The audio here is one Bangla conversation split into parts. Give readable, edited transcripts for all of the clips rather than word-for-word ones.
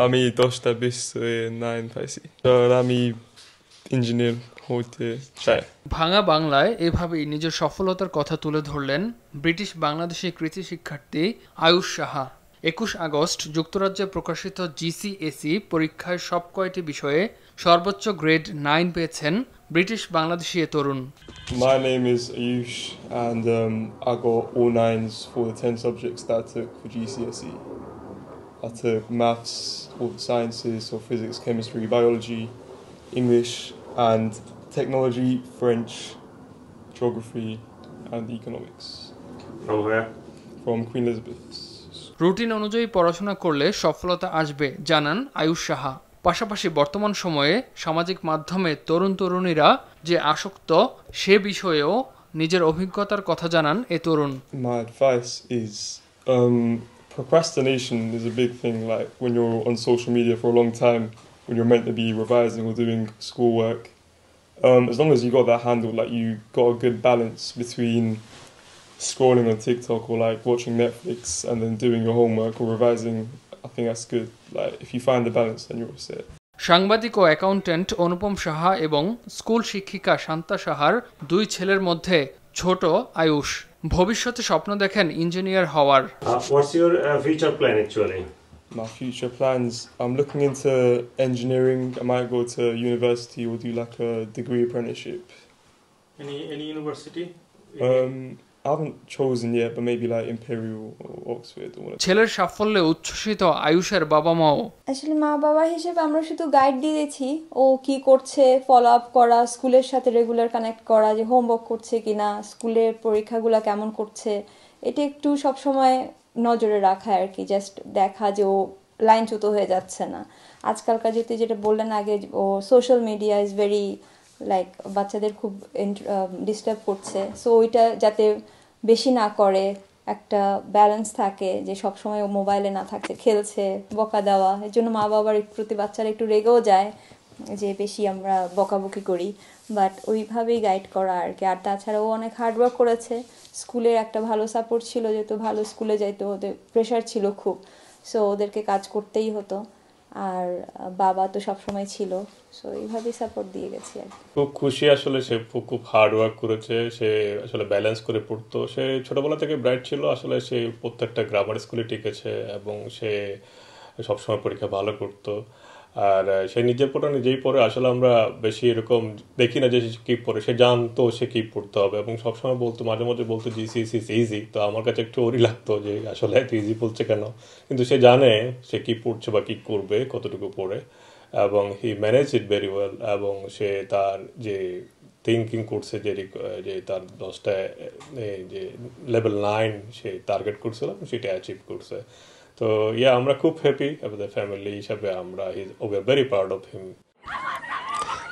আমি 10টা বিষয়ে 9 পাইছি। আর আমি ইঞ্জিনিয়ার হতে চাই। ভাঙা বাংলায় এভাবেই নিজের সফলতার কথা তুলে ধরলেন ব্রিটিশ বাংলাদেশি কৃতি শিক্ষার্থী আয়ুশ সাহা। 21 আগস্ট যুক্তরাজ্যে প্রকাশিত জিসিএসই পরীক্ষায় সব কয়টি বিষয়ে সর্বোচ্চ গ্রেড 9 পেয়েছেন British Bangladeshi A Tarun. My name is Ayush and I got all 9s for the 10 subjects that I took for GCSE. I took maths, all the sciences, so physics, chemistry, biology, English and technology, French, geography and economics. From where? From Queen Elizabeth's. Routine অনুযায়ী পড়াশোনা করলে সফলতা আসবে জানান আয়ুষ সাহা। পাশাপাশি বর্তমান সময়ে সামাজিক মাধ্যমে তরুণ-তরুণীরা যে আসক্ত সে বিষয়েও নিজের অভিজ্ঞতার কথা জানান এ তরুণ। My advice is procrastination is a big thing, like when you're on social media for a long time, when you're meant to be revising or doing schoolwork. As long as you got that handle, like you got a good balance between scrolling on TikTok or like watching Netflix and then doing your homework or revising, I think that's good. Like if you find the balance, then you're set. সাংবাদিক ও অ্যাকাউন্ট্যান্ট অনুপম সাহা এবং স্কুল শিক্ষিকা শান্তা সাহার দুই ছেলের মধ্যে ছোট আয়ুষ। ভবিষ্যতে স্বপ্ন দেখেন ইঞ্জিনিয়ার হওয়ার। What's your future plan actually? My future plans, I'm looking into engineering. I might go to university or do like a degree apprenticeship. Any university? I haven't chosen yet, but maybe like Imperial or Oxford or whatever. ছেলের সাফল্যে উচ্ছ্বসিত আয়ুষের বাবা মাও। আসলে মা বাবা হিসেবে আমরা শুধু গাইড দিয়েছি, ও কি করছে ফলো আপ করা, স্কুলের সাথে রেগুলার কানেক্ট করা, যে হোমওয়ার্ক করছে কিনা, স্কুলের পরীক্ষাগুলো কেমন করছে, এটা একটু সবসময় নজরে রাখা আর কি, জাস্ট দেখা যে ও লাইনচ্যুত হয়ে যাচ্ছে না। আজকালকার যেটা বললেন আগে, ও social media is very like বাচ্চাদের খুব ডিস্টার্ব করছে, সো ওইটা যাতে বেশি না করে, একটা ব্যালেন্স থাকে, যে সবসময় ও মোবাইলে না থাকছে, খেলছে, বকা দেওয়া, এর জন্য মা বাবার প্রতি বাচ্চারা একটু রেগেও যায় যে বেশি আমরা বকাবকি করি, বাট ওইভাবেই গাইড করা আর কি। আর তাছাড়াও অনেক হার্ডওয়ার্ক করেছে, স্কুলের একটা ভালো সাপোর্ট ছিল, যেহেতু ভালো স্কুলে যাইতো, ওদের প্রেশার ছিল খুব, সো ওদেরকে কাজ করতেই হতো, আর বাবা তো সবসময় ছিল, সো এইভাবেই সাপোর্ট দিয়ে গেছি আর কি। খুব খুশি আসলে, সে খুব হার্ড ওয়ার্ক করেছে, সে আসলে ব্যালেন্স করে পড়তো, সে ছোটবেলা থেকে ব্রাইট ছিল, আসলে সে প্রত্যেকটা গ্রামার স্কুলে টিকেছে এবং সে সবসময় পরীক্ষা ভালো করতো, আর সে নিজের পড়া নিজেই পড়ে। আসলে আমরা বেশি এরকম দেখি না যে সে কি পড়ে, সে জানতো সে কি পড়তে হবে এবং সবসময় বলতো, মাঝে মাঝে বলতো জিসিএসই ইজি, তো আমার কাছে একটু ওরই লাগতো যে আসলে এত ইজি বলছে কেন, কিন্তু সে জানে সে কি পড়ছে বা কি করবে, কতটুকু পড়ে, এবং হি ম্যানেজ ইট ভেরি ওয়েল, এবং সে তার যে থিঙ্কিং করছে যে তার 10টায় যে লেভেল 9 সে টার্গেট করছিল সেটা অ্যাচিভ করছে। তো আমরা খুব হ্যাপি আমাদের ফ্যামিলি হিসাবে, আমরা we are very proud of him.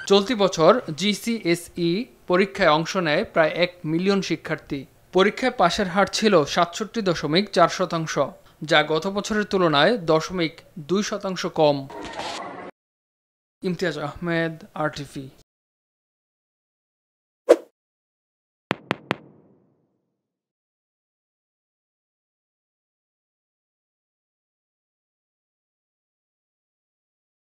চলতি বছর জিসিএসই পরীক্ষায় অংশ নেয় প্রায় 1 মিলিয়ন শিক্ষার্থী। পরীক্ষায় পাশের হার ছিল 67.4%, যা গত বছরের তুলনায় 0.2% কম। ইমতিয়াজ আহমেদ, RTV।